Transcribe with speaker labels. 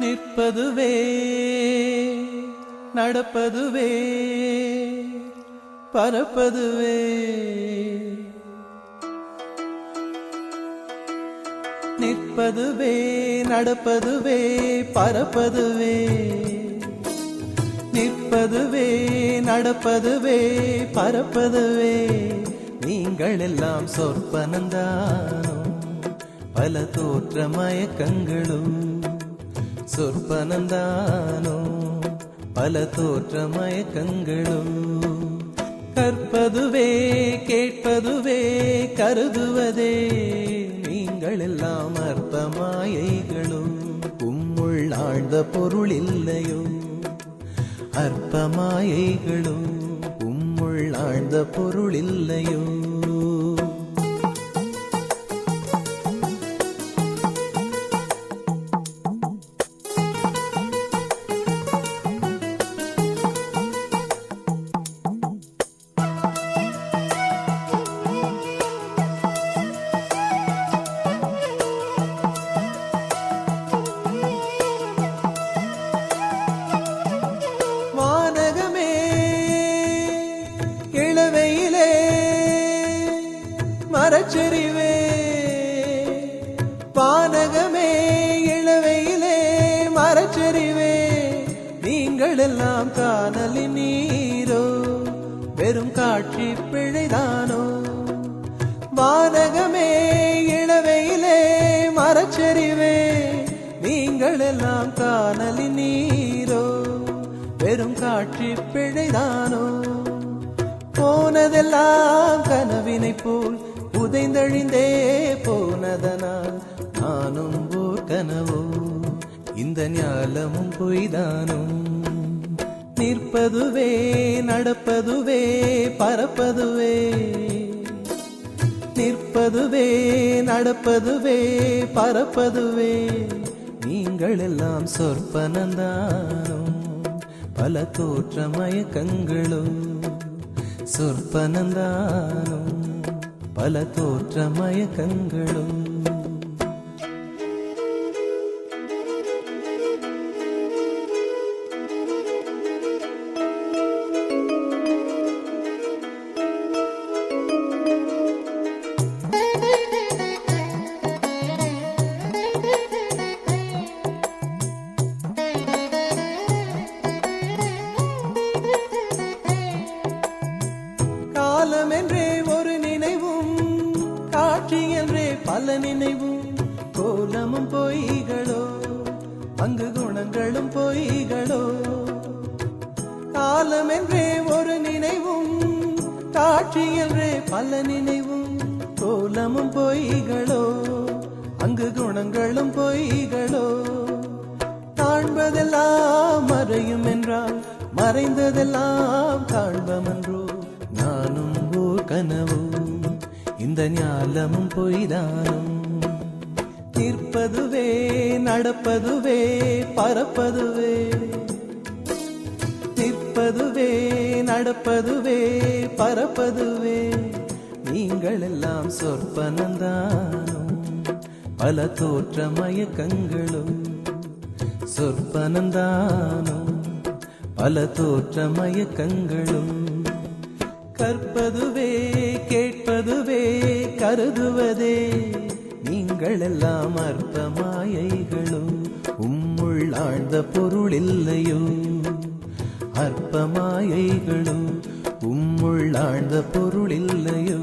Speaker 1: நிற்பதுவே நடப்பதுவே பறப்பதுவே. நிற்பதுவே நடப்பதுவே பறப்பதுவே. நிற்பதுவே நடப்பதுவே பறப்பதுவே. நீங்கள் எல்லாம் சொற்பனந்தானோ பல தோற்ற மயக்கங்களும். சொற்பனந்தானோ பல தோற்ற மயக்கங்களும். கற்பதுவே கேட்பதுவே கருதுவதே. நீங்கள் எல்லாம் அற்ப மாயைகளும். உம்முள் ஆழ்ந்த பொருள் இல்லையோ. அற்ப மாயைகளும் உம்முள் ஆழ்ந்த பொருள் இல்லையோ. மரச்செறிவே பானகமே இளவையிலே மரச்செறிவே. நீங்கள் எல்லாம் காணலின் நீரோ வெறும் காட்சி பிழைதானோ. வானகமே இளவையிலே மரச்செறிவே. நீங்கள் எல்லாம் காணலின் நீரோ வெறும் காட்சி பிழைதானோ. போனதெல்லாம் கனவினை போல் உதைந்தழிந்தே போனதனால் நானும் ஓர் கனவோ. இந்த ஞாலமும் பொய்தானோ. நிற்பதுவே நடப்பதுவே பறப்பதுவே. நிற்பதுவே நடப்பதுவே பறப்பதுவே. நீங்கள் எல்லாம் சொற்பனந்தானோ பல தோற்ற மயக்கங்களும். சொற்பனந்தானோ பல தோற்ற மயக்கங்களும். காலம் என்றே ஒரு நினைவும் காட்சி என்றே பல நினைவும். கோலமும் பொய்களோ அங்கு குணங்களும் பொய்களோ. காலம் என்றே ஒரு நினைவும் காட்சி என்றே பல நினைவும். கோலமும் பொய்களோ அங்கு குணங்களும் பொய்களோ. காண்பதெல்லாம் மறையும் என்றால் மறைந்ததெல்லாம் காண்பமன்றோ. நானும் ஓர் கனவோ இந்த ஞாலமும் பொய்தானும். நிற்பதுவே நடப்பதுவே பறப்பதுவே. நிற்பதுவே நடப்பதுவே பறப்பதுவே. நீங்கள் எல்லாம் சொற்பனந்தானோ பல தோற்ற மயக்கங்களும். சொற்பனந்தானோ பல தோற்ற மயக்கங்களும். கற்பதுவே கேட்பதுவே கருதுவதே. நீங்கள் எல்லாம் அற்ப மாயைகளும். உம்முள் ஆழ்ந்த பொருள் இல்லையோ. அற்ப மாயைகளும் உம்முள் ஆழ்ந்த பொருள் இல்லையோ.